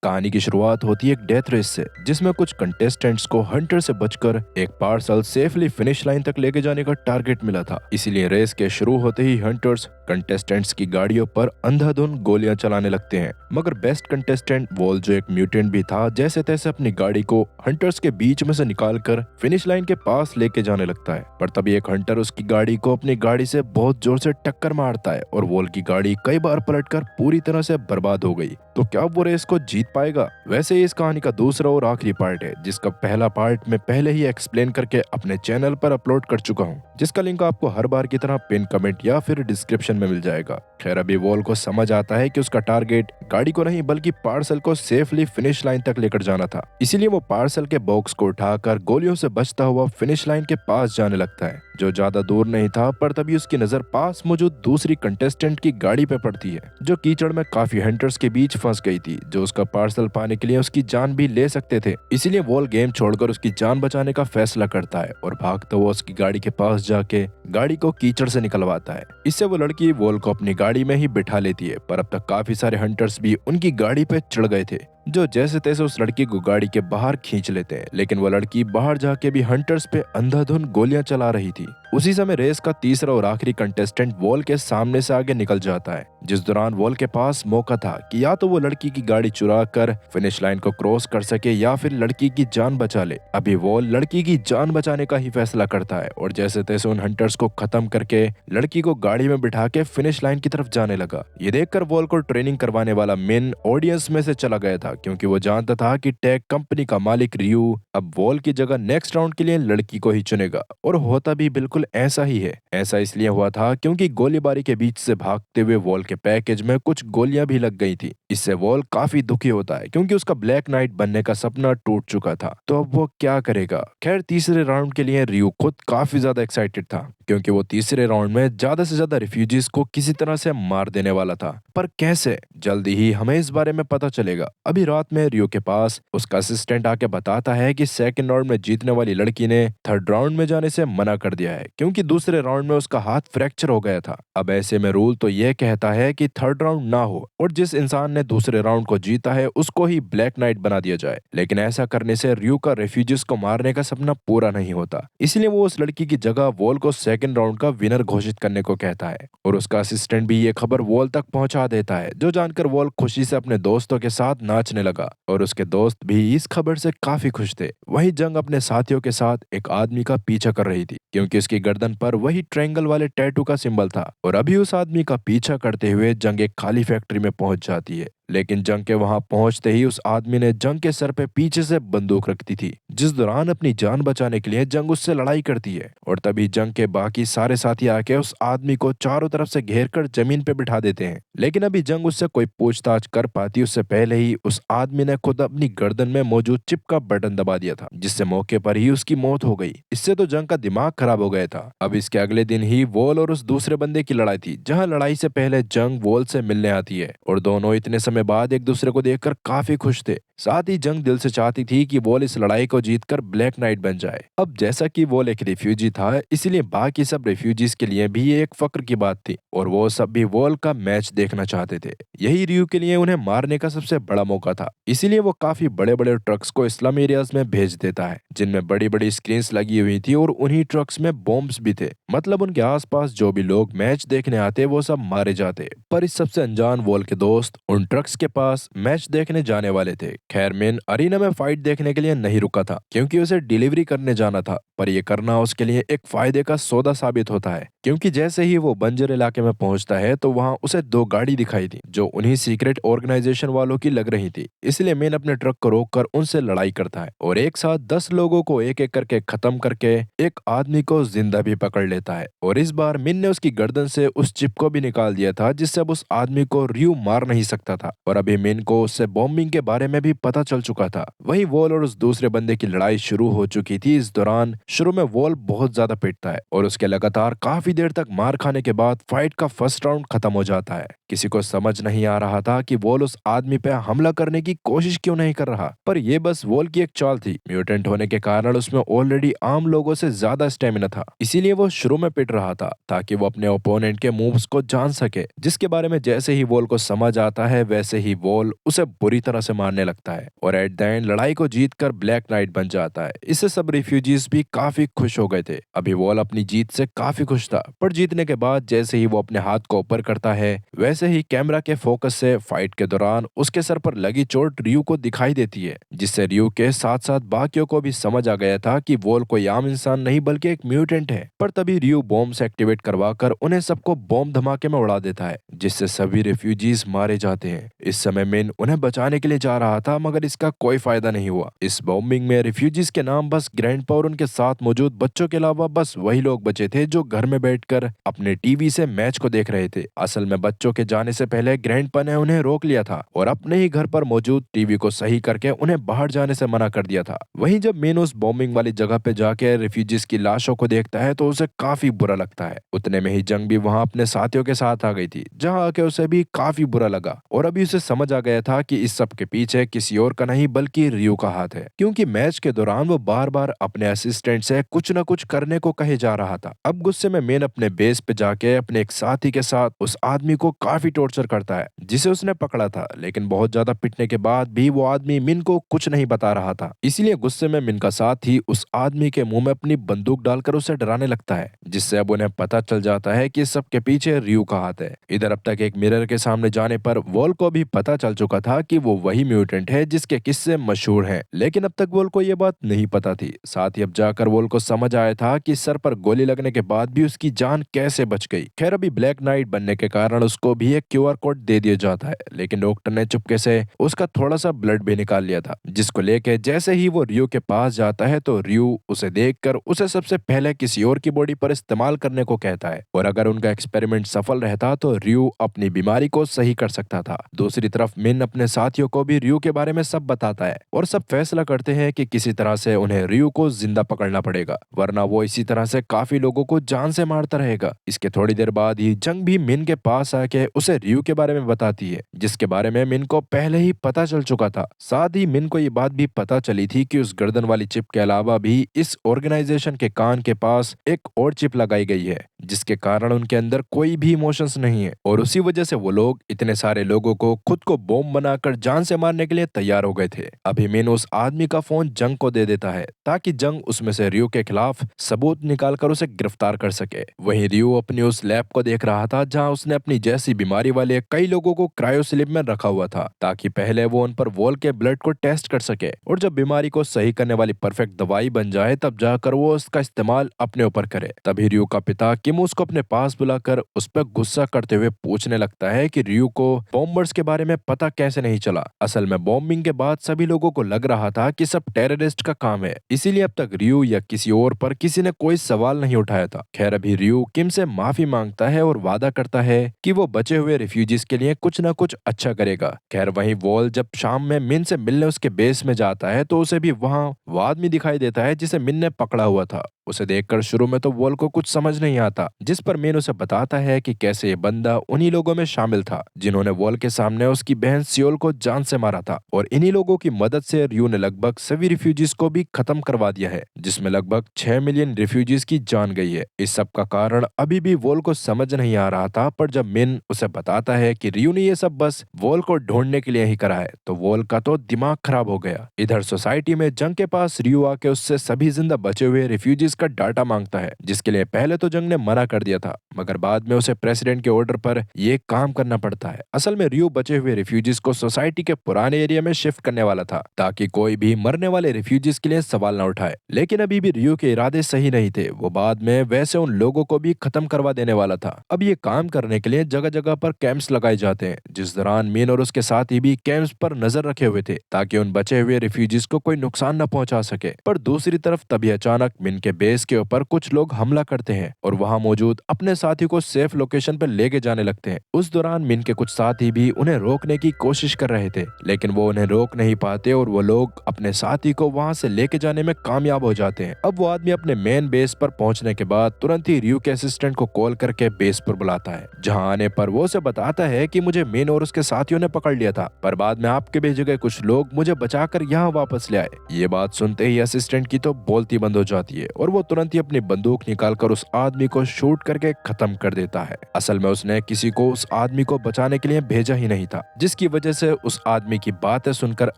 कहानी की शुरुआत होती है एक डेथ रेस से, जिसमें कुछ कंटेस्टेंट्स को हंटर से बचकर एक पार्सल सेफली फिनिश लाइन तक लेके जाने का टारगेट मिला था। इसीलिए रेस के शुरू होते ही हंटर्स कंटेस्टेंट्स की गाड़ियों पर अंधाधुंध गोलियां चलाने लगते हैं। मगर बेस्ट कंटेस्टेंट वॉल, जो एक म्यूटेंट भी था, जैसे तैसे अपनी गाड़ी को हंटर्स के बीच में से निकालकर फिनिश लाइन के पास लेके जाने लगता है। पर तभी एक हंटर उसकी गाड़ी को अपनी गाड़ी से बहुत जोर से टक्कर मारता है और वॉल की गाड़ी कई बार पलटकर पूरी तरह से बर्बाद हो गई। तो क्या वो रेस को जीत पाएगा? वैसे ही इस कहानी का दूसरा और आखिरी पार्ट है, जिसका पहला पार्ट मैं पहले ही एक्सप्लेन करके अपने चैनल पर अपलोड कर चुका हूँ, जिसका लिंक आपको हर बार की तरह पिन कमेंट या फिर डिस्क्रिप्शन में मिल जाएगा। खैर, अभी वॉल को समझ आता है कि उसका टारगेट गाड़ी को नहीं बल्कि पार्सल को सेफली फिनिश लाइन तक लेकर जाना था। इसीलिए वो पार्सल के बॉक्स को उठाकर गोलियों से बचता हुआ फिनिश लाइन के पास जाने लगता है, जो ज्यादा दूर नहीं था। पर तभी उसकी नजर पास मौजूद दूसरी कंटेस्टेंट की गाड़ी पे पड़ती है, जो कीचड़ में काफी हंटर्स के बीच फंस गई थी, जो उसका पार्सल पाने के लिए उसकी जान भी ले सकते थे। इसीलिए वॉल गेम छोड़कर उसकी जान बचाने का फैसला करता है और भागता हुआ उसकी गाड़ी के पास जाके गाड़ी को कीचड़ से निकलवाता है। इससे वो लड़की वॉल को अपनी गाड़ी में ही बिठा लेती है। पर अब तक काफी सारे हंटर्स भी उनकी गाड़ी पे चढ़ गए थे, जो जैसे तैसे उस लड़की को गाड़ी के बाहर खींच लेते हैं। लेकिन वो लड़की बाहर जाके भी हंटर्स पे अंधाधुंध गोलियां चला रही थी। उसी समय रेस का तीसरा और आखिरी कंटेस्टेंट वॉल के सामने से आगे निकल जाता है, जिस दौरान वॉल के पास मौका था कि या तो वो लड़की की गाड़ी चुरा कर फिनिश लाइन को क्रॉस कर सके या फिर लड़की की जान बचा ले। अभी वॉल लड़की की जान बचाने का ही फैसला करता है और जैसे तैसे उन हंटर्स को खत्म करके लड़की को गाड़ी में बिठा के फिनिश लाइन की तरफ जाने लगा। ये देखकर वॉल को ट्रेनिंग करवाने वाला मिन ऑडियंस में से चला गया था, क्योंकि वो जानता था कि टेक कंपनी का मालिक रियू अब वॉल की जगह नेक्स्ट राउंड के लिए लड़की को ही चुनेगा। और होता भी बिल्कुल ऐसा ही है। ऐसा इसलिए हुआ था क्योंकि गोलीबारी के बीच से भागते हुए वॉल के पैकेज में कुछ गोलियां भी लग गई थी। इससे वॉल काफी दुखी होता है, क्योंकि उसका ब्लैक नाइट बनने का सपना टूट चुका था। तो अब वो क्या करेगा? खैर, तीसरे राउंड के लिए रियू खुद काफी ज्यादा एक्साइटेड था, क्योंकि वो तीसरे राउंड में ज्यादा से ज्यादा रिफ्यूजीज को किसी तरह से मार देने वाला था। पर कैसे? जल्दी ही हमें इस बारे में पता चलेगा। अभी रात में रियो के पास उसका असिस्टेंट आके बताता है कि सेकंड राउंड में जीतने वाली लड़की ने थर्ड राउंड में जाने से मना कर दिया है, क्योंकि दूसरे राउंड में उसका हाथ फ्रैक्चर हो गया था। अब ऐसे में रूल तो यह कहता है कि थर्ड राउंड ना हो और जिस इंसान ने दूसरे राउंड को जीता है उसको ही ब्लैक नाइट बना दिया जाए। लेकिन ऐसा करने से रियो का रेफ्यूजीज को मारने का सपना पूरा नहीं होता। इसलिए वो उस लड़की की जगह वॉल को सेकंड राउंड का विनर घोषित करने को कहता है और उसका असिस्टेंट भी ये खबर वॉल तक पहुंचा देता है, जो जानकर वॉल खुशी से अपने दोस्तों के साथ नाचने लगा और उसके दोस्त भी इस खबर से काफी खुश थे। वहीं जंग अपने साथियों के साथ एक आदमी का पीछा कर रही थी, क्योंकि उसकी गर्दन पर वही ट्रायंगल वाले टैटू का सिंबल था। और अभी उस आदमी का पीछा करते हुए जंग एक खाली फैक्ट्री में पहुंच जाती है। लेकिन जंग के वहां पहुंचते ही उस आदमी ने जंग के सर पे पीछे से बंदूक रख दी थी, जिस दौरान अपनी जान बचाने के लिए जंग उससे लड़ाई करती है। और तभी जंग के बाकी सारे साथी आके उस आदमी को चारों तरफ से घेर कर जमीन पे बिठा देते हैं। लेकिन अभी जंग उससे कोई पूछताछ कर पाती उससे पहले ही उस आदमी ने खुद अपनी गर्दन में मौजूद चिप का बटन दबा दिया था, जिससे मौके पर ही उसकी मौत हो गई। इससे तो जंग का दिमाग खराब हो गया था। अब इसके अगले दिन ही वॉल और उस दूसरे बंदे की लड़ाई थी, जहां लड़ाई से पहले जंग वॉल से मिलने आती है और दोनों इतने समय बाद एक दूसरे को देखकर काफी खुश थे। साथ ही जंग दिल से चाहती थी कि वॉल इस लड़ाई को जीतकर ब्लैक नाइट बन जाए। अब जैसा कि वॉल एक रिफ्यूजी था, इसलिए बाकी सब रिफ्यूजीज के लिए भी ये एक फक्र की बात थी और वो सब भी वॉल का मैच देखना चाहते थे। यही रियू के लिए उन्हें मारने का सबसे बड़ा मौका था। इसीलिए वो काफी बड़े बड़े ट्रक्स को स्लम एरियाज में भेज देता है, जिनमें बड़ी बड़ी स्क्रीन लगी हुई थी और उन्हीं ट्रक्स में बॉम्ब्स भी थे। मतलब उनके आसपास जो भी लोग मैच देखने आते वो सब मारे जाते। पर इस सबसे अनजान वॉल के दोस्त उन ट्रक्स के पास मैच देखने जाने वाले थे। खैर, मेन अरीना में फाइट देखने के लिए नहीं रुका था, क्योंकि उसे डिलीवरी करने जाना था। पर यह करना उसके लिए एक फायदे का सौदा साबित होता है, क्योंकि जैसे ही वो बंजर इलाके में पहुंचता है तो वहां उसे दो गाड़ी दिखाई दी, जो उन्हीं सीक्रेट ऑर्गेनाइजेशन वालों की लग रही थी। इसलिए मेन अपने ट्रक को रोककर उनसे लड़ाई करता है और एक साथ 10 लोगों को एक एक करके खत्म करके एक आदमी को जिंदा भी पकड़ लेता है। और इस बार मिन ने उसकी गर्दन से उस चिप को भी निकाल दिया था, जिससे अब उस आदमी को रियू मार नहीं सकता था। और अभी मिन को उससे बॉम्बिंग के बारे में भी पता चल चुका था। वहीं वॉल और उस दूसरे बंदे की लड़ाई शुरू हो चुकी थी। इस दौरान शुरू में वॉल बहुत ज्यादा पिटता है और उसके लगातार काफी देर तक मार खाने के बाद फाइट का फर्स्ट राउंड खत्म हो जाता है। किसी को समझ नहीं आ रहा था कि वोल उस आदमी पे हमला करने की कोशिश क्यों नहीं कर रहा, पर ये बस वोल की एक चाल थी। म्यूटेंट होने के कारण उसमें ऑलरेडी आम लोगों से ज्यादा स्टेमिना था, इसीलिए वो शुरू में पिट रहा था ताकि वो अपने ओपोनेंट के मूव्स को जान सके, जिसके बारे में जैसे ही वोल को समझ आता है वैसे ही वोल उसे बुरी तरह से मारने लगता है और एट द एंड लड़ाई को जीतकर ब्लैक नाइट बन जाता है। इससे सब रिफ्यूजीज भी काफी खुश हो गए थे। अभी वोल अपनी जीत से काफी खुश था, पर जीतने के बाद जैसे ही वो अपने हाथ को ऊपर करता है वैसे ही कैमरा के फोकस से फाइट के दौरान उसके सर पर लगी चोट रियू को दिखाई देती है, जिससे रियू के साथ साथ बाकियों को भी समझ आ गया था कि वोल कोई आम इंसान नहीं बल्कि एक म्यूटेंट है। पर तभी रियू बॉम्ब से एक्टिवेट करवाकर उन्हें सबको बॉम्ब धमाके में उड़ा देता है, जिससे सभी रिफ्यूजीज मारे जाते हैं। इस समय मिन उन्हें बचाने के लिए जा रहा था, मगर इसका कोई फायदा नहीं हुआ। इस बॉम्बिंग में रिफ्यूजीज के नाम बस ग्रैंडपा और उनके साथ मौजूद बच्चों के अलावा बस वही लोग बचे थे जो घर में बैठकर अपने टीवी से मैच को देख रहे थे। असल में बच्चों के जाने से पहले ग्रैंडपा ने उन्हें रोक लिया था और अपने ही घर पर मौजूद टीवी को सही करके उन्हें बाहर जाने से मना कर दिया था। वहीं जब मिन उस बॉम्बिंग वाली जगह पे जाके रिफ्यूजीज की लाशों को देखता है तो उसे काफी बुरा लगता है। उतने में ही जंग भी वहां अपने साथियों के साथ आ गई थी, जहां आके उसे भी काफी बुरा लगा और अभी उसे समझ आ गया था कि इस सब के पीछे किसी और का नहीं बल्कि रियू का हाथ है, क्योंकि मैच के दौरान वो बार बार अपने असिस्टेंट से कुछ न कुछ करने को कहे जा रहा था। अब गुस्से में मिन अपने बेस पे जाके अपने एक साथी के साथ उस आदमी को काफी टॉर्चर करता है जिसे उसने पकड़ा था, लेकिन बहुत ज्यादा पिटने के बाद भी वो आदमी मिन को कुछ नहीं बता रहा था। इसीलिए गुस्से में मिन का साथी उस आदमी के मुंह में अपनी बंदूक डालकर उसे डराने लगता है, जिससे अब उन्हें पता चल जाता है कि सबके पीछे रियू का हाथ है। इधर अब तक एक मिरर के सामने जाने पर वोल को भी पता चल चुका था कि वो वही म्यूटेंट है जिसके किस्से मशहूर हैं, लेकिन अब तक वोल को ये बात नहीं पता थी। साथ ही अब जाकर वोल को समझ आया था कि सर पर गोली लगने के बाद भी उसकी जान कैसे बच गई। खैर अभी ब्लैक नाइट बनने के कारण उसको भी एक क्यूआर कोड दे दिया जाता है, लेकिन डॉक्टर ने चुपके से उसका थोड़ा सा ब्लड भी निकाल लिया था, जिसको लेके जैसे ही वो रियू के पास जाता है तो रियू उसे देखकर उसे सबसे पहले किसी और की बॉडी पर इस्तेमाल करने को कहता है और अगर उनका एक्सपेरिमेंट सफल रहता तो रियू अपनी बीमारी को सही कर सकता था। दूसरी तरफ मिन अपने साथियों को भी रियू के बारे में सब बताता है और सब फैसला करते हैं कि किसी तरह से उन्हें रियू को जिंदा पकड़ना पड़ेगा, वरना वो इसी तरह से काफी लोगों को जान से मारता रहेगा। इसके थोड़ी देर बाद ही जंग भी मिन के पास आके उसे रियू के बारे में बताती है, जिसके बारे में मिन को पहले ही पता चल चुका था। साथ ही मिन को ये बात भी पता चली थी कि उस गर्दन वाली चिप के अलावा भी इस ऑर्गेनाइजेशन के कान के पास एक और चिप लगाई गई है, जिसके कारण उनके अंदर कोई भी इमोशंस नहीं है और उसी वजह से वो लोग इतने सारे लोगों को खुद को बॉम्ब बनाकर जान से मारने के लिए तैयार हो गए थे। अभी मिन उस आदमी का फोन जंग को दे देता है ताकि जंग उसमें से रियू के खिलाफ सबूत निकालकर उसे गिरफ्तार कर सके। वहीं रियू अपनी उस लैब को देख रहा था जहां उसने अपनी जैसी बीमारी वाले कई लोगों को क्रायो स्लीप में रखा हुआ था, ताकि पहले वो उन पर वोल के ब्लड को टेस्ट कर सके और जब बीमारी को सही करने वाली परफेक्ट दवाई बन जाए तब जाकर वो उसका इस्तेमाल अपने ऊपर करे। तभी रियू का पिता किम उसको अपने पास बुलाकर उस पर गुस्सा करते हुए पूछने लगता है कि रियू को बॉम्बर्स के बारे में पता कैसे नहीं चला। असल में बॉम्बिंग के बाद सभी लोगों को लग रहा था कि सब टेररिस्ट का काम है, इसीलिए अब तक रियू या किसी और पर किसी ने कोई सवाल नहीं उठाया था। खैर अभी रियू किम से माफी मांगता है और वादा करता है कि वो बचे हुए रिफ्यूजीज के लिए कुछ न कुछ अच्छा करेगा। खैर वहीं वॉल जब शाम में मिन से मिलने उसके बेस में जाता है तो उसे भी वहां वो आदमी दिखाई देता है जिसे मिन ने पकड़ा हुआ था। उसे देखकर शुरू में तो वॉल को कुछ समझ नहीं आता, जिस पर मिन उसे बताता है कि कैसे ये बंदा उन्हीं लोगों में शामिल था जिन्होंने वॉल के सामने उसकी बहन सियोल को जान से मारा था और इन्हीं लोगों की मदद से रियू ने लगभग सभी रिफ्यूजीज को भी खत्म करवा दिया है, जिसमें लगभग 6 मिलियन रिफ्यूजीज की जान गई है। इस सब का कारण अभी भी वॉल को समझ नहीं आ रहा था, पर जब मिन उसे बताता है कि रियू ने ये सब बस वॉल को ढूंढने के लिए ही करा है तो वॉल का तो दिमाग खराब हो गया। इधर सोसाइटी में जंग के पास रियू आके उससे सभी जिंदा बचे हुए रिफ्यूजीज का डाटा मांगता है, जिसके लिए पहले तो जंग ने मना कर दिया था, मगर बाद में उसे प्रेसिडेंट के ऑर्डर पर ये काम करना पड़ता है। असल में रियू बचे हुए रिफ्यूजीज को सोसाइटी के पुराने एरिया में शिफ्ट करने वाला था ताकि कोई भी मरने वाले रिफ्यूजीज के लिए सवाल न उठाए, लेकिन अभी भी रियू के इरादे सही नहीं थे। वो बाद में वैसे उन लोगों को भी खत्म करवा देने वाला था। अब ये काम करने के लिए जगह जगह पर कैंप्स लगाए जाते हैं, जिस दौरान मिन और उसके साथी भी कैंप्स पर नजर रखे हुए थे ताकि उन बचे हुए रिफ्यूजीज को कोई नुकसान न पहुंचा सके। पर दूसरी तरफ तभी अचानक मिन के बेस के ऊपर कुछ लोग हमला करते हैं और वहां मौजूद अपने साथी को सेफ लोकेशन पर लेके जाने लगते हैं। उस दौरान मिन के कुछ साथी भी उन्हें रोकने की कोशिश कर रहे थे, लेकिन वो उन्हें रोक नहीं पाते और वो लोग अपने साथी को वहां से लेके जाने में कामयाब हो जाते हैं। अब वो आदमी अपने मेन बेस पर पहुंचने के बाद तुरंत ही रियो के असिस्टेंट को कॉल करके बेस पर बुलाता है, जहां आने पर वो उसे बताता है कि मुझे मिन और उसके साथियों ने पकड़ लिया था, पर बाद में आपके भेजे गए कुछ लोग मुझे बचाकर यहाँ वापस ले आए। ये बात सुनते ही असिस्टेंट की तो बोलती बंद हो जाती है और वो तुरंत ही अपनी बंदूक निकालकर उस आदमी को शूट करके खत्म कर देता है। असल में उसने किसी को उस आदमी को बचाने के लिए भेजा ही नहीं था, जिसकी वजह से उस आदमी की बातें सुनकर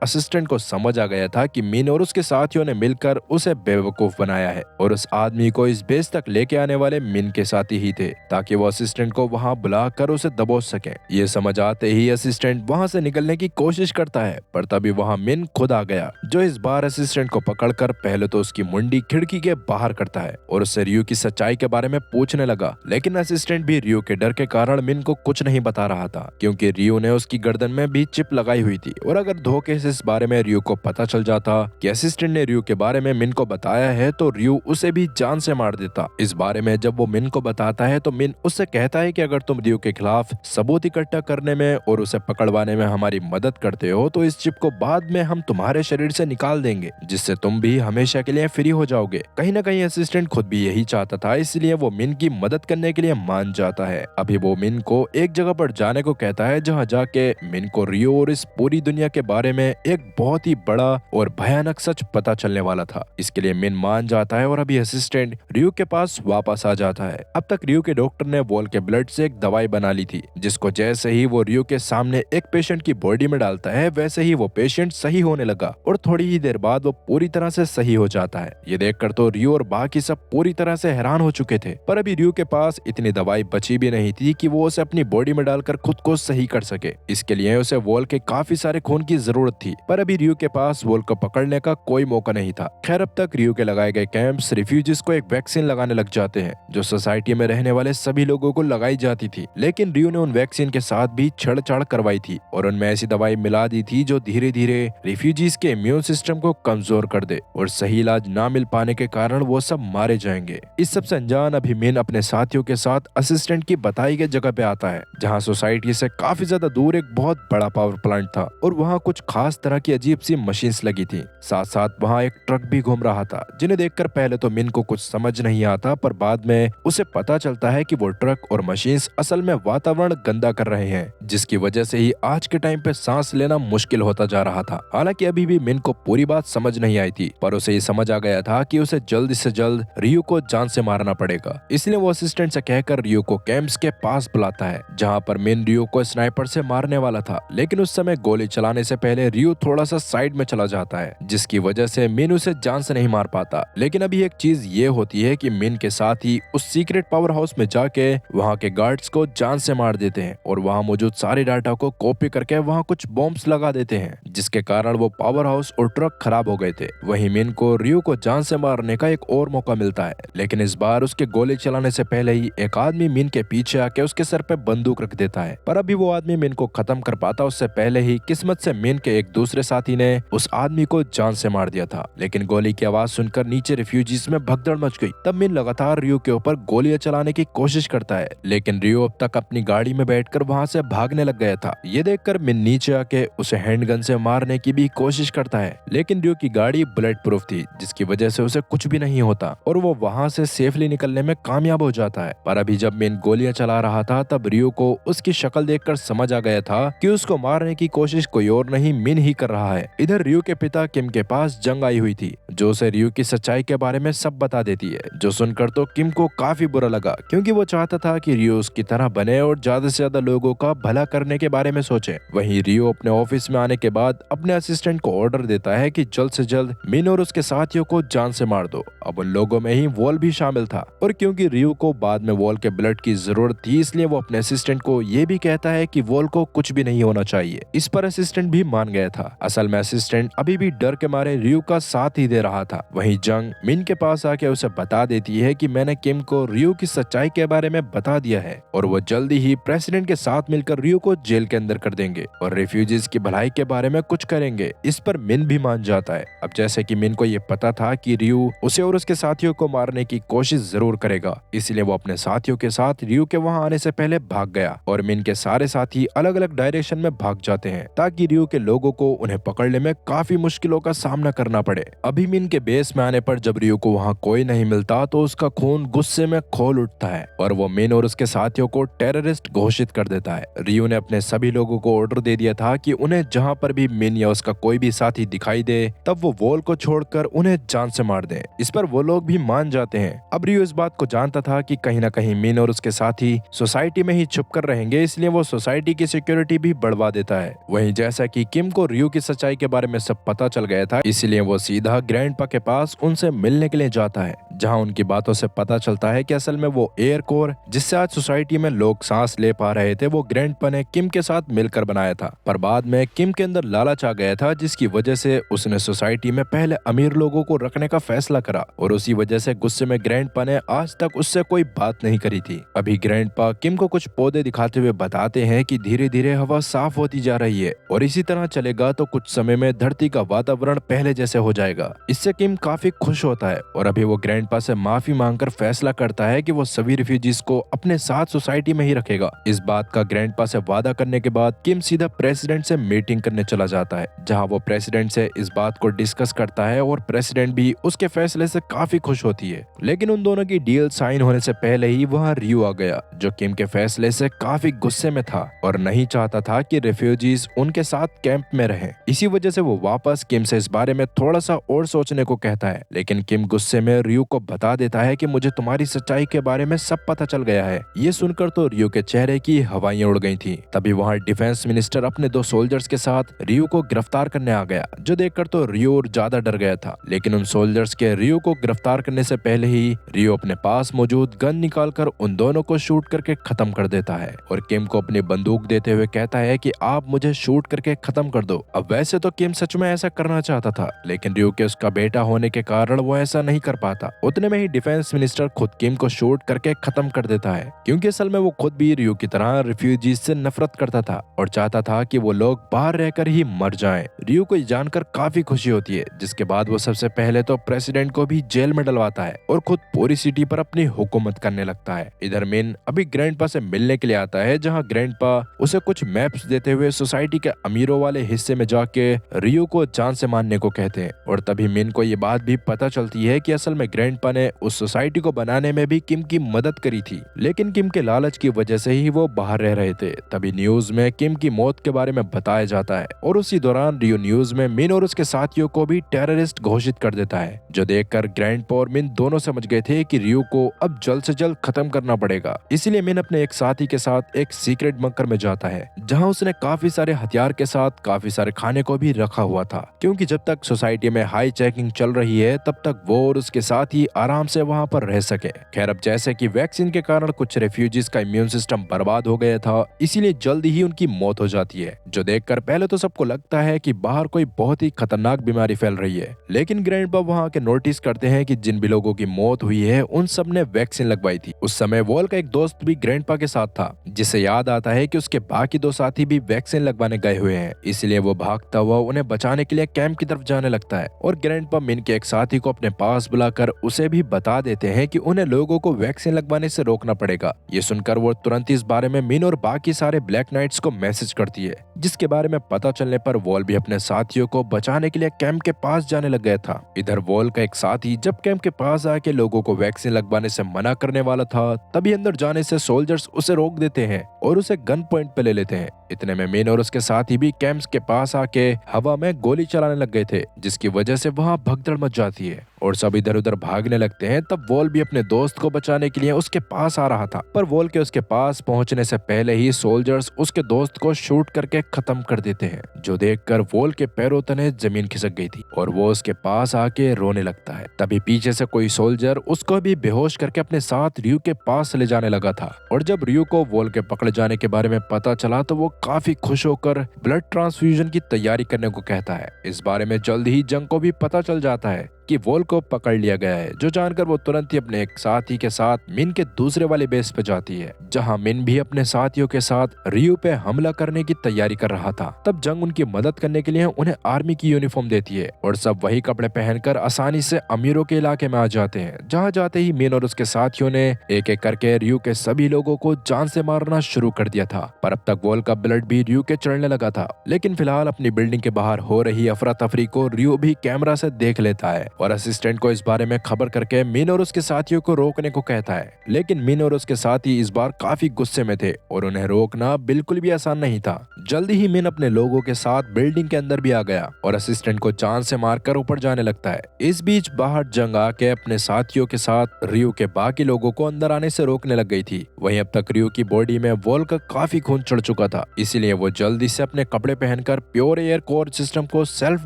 असिस्टेंट को समझ आ गया था कि मिन और उसके साथियों ने मिलकर उसे बेवकूफ बनाया है और उस आदमी को इस बेस तक लेके आने वाले मिन के साथी ही थे, ताकि वो असिस्टेंट को वहां बुलाकर उसे दबोच सके। ये समझ आते ही असिस्टेंट वहां से निकलने की कोशिश करता है, पर तभी वहां मिन खुद आ गया, जो इस बार असिस्टेंट को पकड़कर पहले तो उसकी मुंडी खिड़की के बाहर करता है और उससे रियो की सच्चाई के बारे में पूछने लगा। लेकिन असिस्टेंट भी रियो के डर के कारण मिन को कुछ नहीं बता रहा था, क्योंकि रियो ने उसकी गर्दन में भी चिप लगाई हुई थी और अगर धोखे से इस बारे में रियो को पता चल जाता कि असिस्टेंट ने रियो के बारे में मिन को बताया है तो रियो उसे भी जान से मार देता। इस बारे में जब वो मिन को बताता है तो मिन उससे कहता है कि अगर तुम रियो के खिलाफ सबूत इकट्ठा करने में और उसे पकड़वाने में हमारी मदद करते हो तो इस चिप को बाद में हम तुम्हारे शरीर से निकाल देंगे, जिससे तुम भी हमेशा के लिए फ्री हो जाओगे। कहीं ना कहीं असिस्टेंट खुद भी यही चाहता था, इसलिए वो मिन की मदद करने के लिए मान जाता है। अभी वो मिन को एक जगह पर जाने को कहता है, जहाँ जाके मिन को रियो और इस पूरी दुनिया के बारे में एक बहुत ही बड़ा और भयानक सच पता चलने वाला था। इसके लिए मिन मान जाता है और अभी असिस्टेंट रियो के पास वापस आ जाता है। अब तक रियो के डॉक्टर ने वॉल के ब्लड से एक दवाई बना ली थी, जिसको जैसे ही वो रियो के सामने एक पेशेंट की बॉडी में डालता है वैसे ही वो पेशेंट सही होने लगा और थोड़ी ही देर बाद वो पूरी तरह से सही हो जाता है। ये देखकर तो रियो और बाकी सब पूरी तरह से हैरान हो चुके थे, पर अभी रियो के पास इतनी दवाई बची भी नहीं थी कि वो उसे अपनी बॉडी में डालकर खुद को सही कर सके। इसके लिए उसे वॉल के काफी सारे खून की जरूरत थी, पर अभी रियो के पास वॉल को पकड़ने का कोई मौका नहीं था। खैर, अब तक रियो के लगाए गए कैंप्स रिफ्यूजीज को एक वैक्सीन लगाने लग जाते हैं, जो सोसाइटी में रहने वाले सभी लोगों को लगाई जाती थी। लेकिन रियो ने उन वैक्सीन के साथ भी छेड़छाड़ करवाई थी और उनमें ऐसी दवाई मिला दी थी जो धीरे धीरे रिफ्यूजीज के इम्यून सिस्टम को कमजोर कर दे और सही इलाज ना मिल पाने के कारण वो सब मारे जाएंगे। इस सबसे अनजान अभी मिन अपने साथियों के साथ असिस्टेंट की बताई गई जगह पे आता है, जहाँ सोसाइटी से काफी ज्यादा दूर एक बहुत बड़ा पावर प्लांट था और वहाँ कुछ खास तरह की अजीब सी मशीन्स लगी थी। साथ साथ वहाँ एक ट्रक भी घूम रहा था, जिन्हें देखकर पहले तो मिन को कुछ समझ नहीं आता, पर बाद में उसे पता चलता है कि वो ट्रक और मशीन्स असल में वातावरण गंदा कर रहे हैं, जिसकी वजह से ही आज के टाइम पे सांस लेना मुश्किल होता जा रहा था। हालांकि अभी भी मिन को पूरी बात समझ नहीं आई थी, पर उसे ये समझ आ गया था कि उसे जल्द से जल्द रियो को जान से मारना पड़ेगा। इसलिए वो असिस्टेंट से कहकर रियो को कैंप्स के पास बुलाता है, जहाँ पर मिन रियो को स्नाइपर से मारने वाला था। लेकिन उस समय गोली चलाने से पहले रियो थोड़ा सा साइड में चला जाता है, जिसकी वजह से मिन उसे जान से नहीं मार पाता। लेकिन अभी एक चीज ये होती है कि मिन के साथ ही उस सीक्रेट पावर हाउस में जाके वहाँ के गार्ड्स को जान से मार देते हैं और वहाँ मौजूद सारे डाटा को कॉपी करके वहाँ कुछ बॉम्ब्स लगा देते हैं, जिसके कारण वो पावर हाउस और ट्रक खराब हो गए थे। वहीं मिन को रियो को जान से मारने का एक और मौका मिलता है, लेकिन इस बार उसके गोली चलाने से पहले ही एक आदमी मिन के पीछे आके उसके सर पे बंदूक रख देता है। पर अभी वो आदमी मिन को खत्म कर पाता उससे पहले ही किस्मत से मिन के एक दूसरे साथी ने उस आदमी को जान से मार दिया था। लेकिन गोली की आवाज सुनकर नीचे रिफ्यूजीज में भगदड़ मच गई। तब मिन लगातार रियो के ऊपर गोलियां चलाने की कोशिश करता है, लेकिन रियो अब तक अपनी गाड़ी में बैठकर वहां से भागने लग गया था। ये देखकर मिन नीचे आके उसे हैंडगन से मारने की भी कोशिश करता है, लेकिन रियो की गाड़ी बुलेट प्रूफ थी, जिसकी वजह से उसे कुछ भी नहीं होता और वो वहां से सेफली निकलने में कामयाब हो जाता है। पर अभी जब मिन गोलियां चला रहा था तब रियो को उसकी शक्ल देखकर समझ आ गया था कि उसको मारने की कोशिश कोई और नहीं मिन ही कर रहा है। इधर रियो के पिता किम के पास जंग आई हुई थी, जो उसे रियो की सच्चाई के बारे में सब बता देती है, जो सुनकर तो किम को काफी बुरा लगा, क्योंकि वो चाहता था कि रियो उसकी तरह बने और ज्यादा से ज्यादा लोगों का भला करने के बारे में सोचे। वहीं रियो अपने ऑफिस में आने के बाद अपने असिस्टेंट को ऑर्डर देता है कि जल्द से जल्द मिन और उसके साथियों को जान से मार दो। अब उन लोगों में ही वॉल भी शामिल था और क्योंकि रियो को बाद में वॉल के ब्लड की जरूरत थी, इसलिए वो अपने असिस्टेंट को ये भी कहता है कि वॉल को कुछ भी नहीं होना चाहिए। इस पर असिस्टेंट भी मान गया था। असल में असिस्टेंट अभी भी डर के मारे रियो का साथ ही दे रहा था। वहीं जंग मिन के पास आके उसे बता देती है कि मैंने किम को रियो की सच्चाई के बारे में बता दिया है और वो जल्दी ही प्रेसिडेंट के साथ मिलकर रियो को जेल के अंदर कर देंगे और रिफ्यूजीज की भलाई के बारे में कुछ करेंगे। इस पर मिन भी मान जाता है। अब जैसे कि मिन को ये पता था कि रियो उसे और उसके साथियों को मारने की कोशिश जरूर करेगा। इसलिए वो अपने साथियों के साथ रियो के वहां आने से पहले भाग गया और मिन के सारे साथी अलग अलग डायरेक्शन में भाग जाते हैं ताकि रियो के लोगों को उन्हें पकड़ने में काफी मुश्किलों का सामना करना पड़े। अभी मिन के बेस में आने पर जब रियो को वहां कोई नहीं मिलता तो उसका खून गुस्से में खोल उठता है और वो मिन और उसके साथियों को टेररिस्ट घोषित कर देता है। रियो ने अपने सभी लोगों को ऑर्डर दे दिया था कि उन्हें जहां पर भी मिन या उसका कोई भी साथी दिखाई दे तब वो वॉल को छोड़कर उन्हें जान से मार दे। इस पर वो लोग भी मान जाते हैं। अब रियो इस बात को जानता था कि कहीं ना कहीं मिन और उसके साथी सोसाइटी में ही छुप कर रहेंगे, इसलिए वो सोसाइटी की सिक्योरिटी भी बढ़वा देता है। वहीं जैसा कि किम को रियो की सच्चाई के बारे में सब पता चल गया था, इसलिए वो सीधा ग्रैंडपा के पास उनसे मिलने के लिए जाता है, जहां उनकी बातों से पता चलता है कि असल में वो एयर कोर जिससे आज सोसाइटी में लोग सांस ले पा रहे थे वो ग्रैंडपा ने किम के साथ मिलकर बनाया था। पर बाद में किम के अंदर लालच आ गया था, जिसकी वजह से उसने सोसाइटी में पहले अमीर लोगों को रखने का फैसला करा और उसी वजह से गुस्से में ग्रैंडपा ने आज तक उससे कोई बात नहीं करी थी। अभी ग्रैंडपा किम को कुछ पौधे दिखाते हुए बताते हैं कि धीरे धीरे हवा साफ होती जा रही है और इसी तरह चलेगा तो कुछ समय में धरती का वातावरण पहले जैसे हो जाएगा। इससे किम काफी खुश होता है और अभी वो ग्रैंडपा से माफी मांगकर फैसला करता है कि वो सभी रिफ्यूजीज को अपने साथ सोसाइटी में ही रखेगा। इस बात का ग्रैंडपा से वादा करने के बाद किम सीधा प्रेसिडेंट से मीटिंग करने चला जाता है, जहां वो प्रेसिडेंट से इस बात को डिस्कस करता है और प्रेसिडेंट भी उसके फैसले से काफी खुश होती है। लेकिन उन दोनों की डील साइन होने से पहले ही वहां रियो आ गया, जो किम के फैसले से काफी गुस्से में था और नहीं चाहता था कि रिफ्यूजीज उनके साथ कैंप में रहें। इसी वजह से वो वापस किम से इस बारे में थोड़ा सा और सोचने को कहता है, लेकिन किम गुस्से में रियो को बता देता है कि मुझे तुम्हारी सच्चाई के बारे में सब पता चल गया है। ये सुनकर तो रियो के चेहरे की हवाइयां उड़ गई थी। तभी वहां डिफेंस मिनिस्टर अपने 2 सोल्जर्स के साथ रियो को गिरफ्तार करने आ गया, जो देखकर तो रियो और ज्यादा डर गया था। लेकिन उन सोल्जर्स के रियो को गिरफ्तार करने से पहले ही रियो अपने पास मौजूद गन निकालकर उन दोनों को शूट करके खत्म कर देता है और किम को अपनी बंदूक देते हुए कहता है कि आप मुझे शूट करके खत्म कर दो। अब वैसे तो किम सच में ऐसा करना चाहता था, लेकिन रियो के उसका बेटा होने के कारण वो ऐसा नहीं कर पाता। उतने में ही डिफेंस मिनिस्टर खुद किम को शूट करके खत्म कर देता है, क्योंकि असल में वो खुद भी रियो की तरह रिफ्यूजीज से नफरत करता था और चाहता था कि वो लोग बाहर रहकर ही मर जाएं। रियो को जानकर काफी खुशी होती है, जिसके बाद वो सबसे पहले तो प्रेसिडेंट को भी जेल में डलवाता है और खुद पूरी सिटी पर अपनी हुकूमत करने लगता है। इधर मिन अभी ग्रैंडपा से मिलने के लिए आता है, जहां ग्रैंडपा उसे कुछ मैप्स देते हुए सोसाइटी के अमीरों वाले हिस्से में जाके रियो को जान से मारने को कहते हैं। और तभी मिन को ये बात भी पता चलती है कि असल में ग्रैंडपा ने उस सोसाइटी को बनाने में भी किम की मदद करी थी, लेकिन किम के लालच की वजह से ही वो बाहर रह रहे थे। तभी न्यूज में किम की मौत के बारे में बताया जाता है और उसी दौरान रियो न्यूज में मिन और उसके साथियों को भी टेररिस्ट घोषित कर देता है, जो देखकर ग्रैंडपा और मिन दोनों समझ गए थे कि रियो को अब जल्द से जल्द खत्म करना पड़ेगा। इसलिए मिन अपने एक साथी के साथ एक सीक्रेट बंकर में जाता है, जहां उसने काफी सारे हथियार के साथ काफी सारे खाने को भी रखा हुआ था, क्योंकि जब तक सोसाइटी में हाई चेकिंग चल रही है तब तक वो और उसके साथी आराम से वहां पर रह सके। खैर, अब जैसे कि वैक्सीन के कारण कुछ रेफ्यूजीज का इम्यून सिस्टम बर्बाद हो गया था, इसीलिए जल्दी ही उनकी मौत हो जाती है, जो देखकर पहले तो सबको लगता है कि बाहर कोई बहुत ही खतरनाक बीमारी फैल रही है। लेकिन ग्रैंडपा वहां के नोटिस करते हैं कि जिन भी लोगों की मौत हुई है उन सब ने वैक्सीन लगवाई थी। उस समय वॉल का एक दोस्त भी ग्रैंडपा के साथ था, जिसे याद आता है कि उसके बाकी 2 साथी भी वैक्सीन लगवाने गए हुए हैं, इसलिए वो भागता हुआ उन्हें बचाने के लिए कैंप की तरफ जाने लगता है और ग्रैंडपा मिन के एक साथी को अपने पास बुलाकर उसे भी बता देते हैं कि उन्हें लोगों को वैक्सीन लगवाने से रोकना पड़ेगा। ये सुनकर वो तुरंत इस बारे में मिन और बाकी सारे ब्लैक नाइट्स को मैसेज करती है, जिसके बारे में पता चलने पर वॉल भी अपने साथियों को बचाने के लिए कैंप के पास जाने लग गया था। इधर वॉल का एक साथी जब कैंप के पास आके लोगों को वैक्सीन लगवाने से मना करने वाला था, तभी अंदर जाने से सोल्जर्स उसे रोक देते हैं और उसे गन पॉइंट पे ले लेते हैं। इतने में मिन और उसके साथी भी कैंप के पास आके हवा में गोली चलाने लग गए थे, जिसकी वजह से वहां भगदड़ मच जाती है और सब इधर उधर भागने लगते हैं। तब वॉल भी अपने दोस्त को बचाने के लिए उसके पास आ रहा था, पर वॉल के उसके पास पहुंचने से पहले ही सोल्जर्स उसके दोस्त को शूट करके खत्म कर देते हैं, जो देखकर वॉल के पैरों तले जमीन खिसक गई थी और वो उसके पास आके रोने लगता है। तभी पीछे से कोई सोल्जर उसको भी बेहोश करके अपने साथ रियो के पास ले जाने लगा था और जब रियो को वॉल के पकड़े जाने के बारे में पता चला तो वो काफी खुश होकर ब्लड ट्रांसफ्यूजन की तैयारी करने को कहता है। इस बारे में जल्द ही जंग को भी पता चल जाता है कि वॉल को पकड़ लिया गया है, जो जानकर वो तुरंत ही अपने एक साथी के साथ मिन के दूसरे वाले बेस पे जाती है, जहां मिन भी अपने साथियों के साथ रियो पे हमला करने की तैयारी कर रहा था। तब जंग उनकी मदद करने के लिए उन्हें आर्मी की यूनिफॉर्म देती है और सब वही कपड़े पहनकर आसानी से अमीरों के इलाके में आ जाते हैं। जहां जाते ही मिन और उसके साथियों ने एक एक करके रियो के सभी लोगों को जान से मारना शुरू कर दिया था। पर अब तक वॉल का ब्लड भी रियो के चढ़ने लगा था। लेकिन फिलहाल अपनी बिल्डिंग के बाहर हो रही अफरा तफरी को रियो भी कैमरा से देख लेता है और असिस्टेंट को इस बारे में खबर करके मिन और उसके साथियों को रोकने को कहता है। लेकिन मिन और उसके साथी इस बार काफी गुस्से में थे और उन्हें रोकना बिल्कुल भी आसान नहीं था। जल्दी ही मिन अपने लोगों के साथ बिल्डिंग के अंदर भी आ गया और असिस्टेंट को जान से मारकर ऊपर जाने लगता है। इस बीच बाहर जंग आके अपने साथियों के साथ रियो के बाकी लोगों को अंदर आने से रोकने लग गई थी। वहीं अब तक रियो की बॉडी में वॉल का काफी खून चढ़ चुका था, इसीलिए वो जल्दी से अपने कपड़े पहनकर प्योर एयर कोर सिस्टम को सेल्फ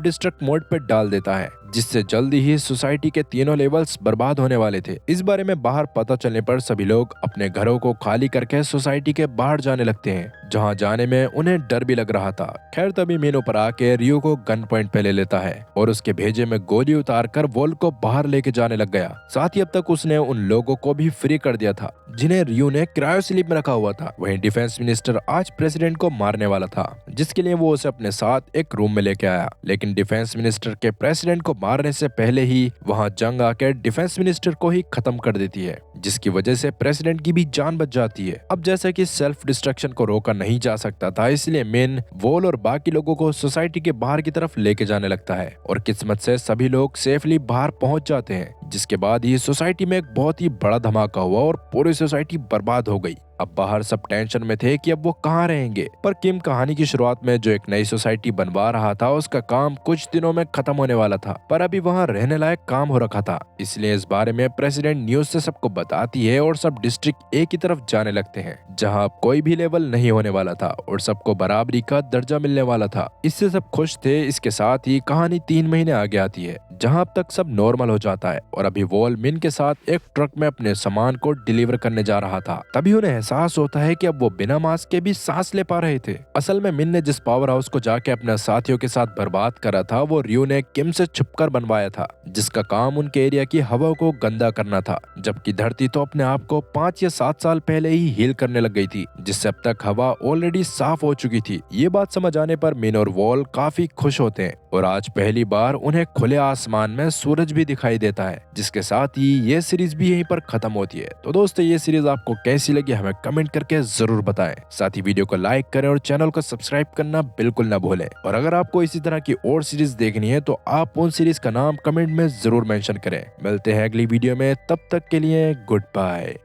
डिस्ट्रक्ट मोड पे डाल देता है, जिससे जल्दी ही सोसाइटी के तीनों लेवल्स बर्बाद होने वाले थे। इस बारे में बाहर पता चलने पर सभी लोग अपने घरों को खाली करके सोसाइटी के बाहर जाने लगते हैं, जहां जाने में उन्हें डर भी लग रहा था। खैर तभी मीनो पर आके रियो को गन पॉइंट पे ले लेता है और उसके भेजे में गोली उतार कर वॉल को बाहर लेके जाने लग गया। साथ ही अब तक उसने उन लोगों को भी फ्री कर दिया था जिन्हें रियो ने क्रायो स्लीप में रखा हुआ था। वहीं डिफेंस मिनिस्टर आज प्रेसिडेंट को मारने वाला था, जिसके लिए वो उसे अपने साथ एक रूम में लेके आया। लेकिन डिफेंस मिनिस्टर के प्रेसिडेंट को मारने से पहले ही वहां जंग आकर डिफेंस मिनिस्टर को ही खत्म कर देती है, जिसकी वजह से प्रेसिडेंट की भी जान बच जाती है। अब जैसे कि सेल्फ डिस्ट्रक्शन को रोका नहीं जा सकता था, इसलिए मेन वॉल और बाकी लोगों को सोसाइटी के बाहर की तरफ लेके जाने लगता है और किस्मत से सभी लोग सेफली बाहर पहुंच जाते हैं, जिसके बाद ही सोसाइटी में एक बहुत ही बड़ा धमाका हुआ और पूरी सोसाइटी बर्बाद हो गई। अब बाहर सब टेंशन में थे कि अब वो कहाँ रहेंगे। पर किम कहानी की शुरुआत में जो एक नई सोसाइटी बनवा रहा था, उसका काम कुछ दिनों में खत्म होने वाला था, पर अभी वहाँ रहने लायक काम हो रखा था। इसलिए इस बारे में प्रेसिडेंट न्यूज से सबको बताती है और सब डिस्ट्रिक्ट ए की तरफ जाने लगते हैं, जहाँ अब कोई भी लेवल नहीं होने वाला था और सबको बराबरी का दर्जा मिलने वाला था। इससे सब खुश थे। इसके साथ ही कहानी 3 महीने आगे आती है, जहाँ अब तक सब नॉर्मल हो जाता है और अभी वॉल मिन के साथ एक ट्रक में अपने सामान को डिलीवर करने जा रहा था। तभी उन्हें एहसास होता है कि अब वो बिना मास्क के भी सांस ले पा रहे थे। असल में मिन ने जिस पावर हाउस को जाके अपने साथियों के साथ बर्बाद करा था, वो रियो ने किम से छुपकर बनवाया था, जिसका काम उनके एरिया की हवा को गंदा करना था। जबकि धरती तो अपने आप को 5 या 7 साल पहले ही हील करने लग गई थी, जिससे अब तक हवा ऑलरेडी साफ हो चुकी थी। ये बात समझ आने पर मिन और वॉल काफी खुश होते हैं और आज पहली बार उन्हें खुले आसमान में सूरज भी दिखाई देता है। जिसके साथ ही ये सीरीज भी यहीं पर खत्म होती है। तो दोस्तों, ये सीरीज आपको कैसी लगी हमें कमेंट करके जरूर बताएं। साथ ही वीडियो को लाइक करें और चैनल को सब्सक्राइब करना बिल्कुल ना भूलें। और अगर आपको इसी तरह की और सीरीज देखनी है तो आप उन सीरीज का नाम कमेंट में जरूर मेंशन करें। मिलते हैं अगली वीडियो में, तब तक के लिए गुड बाय।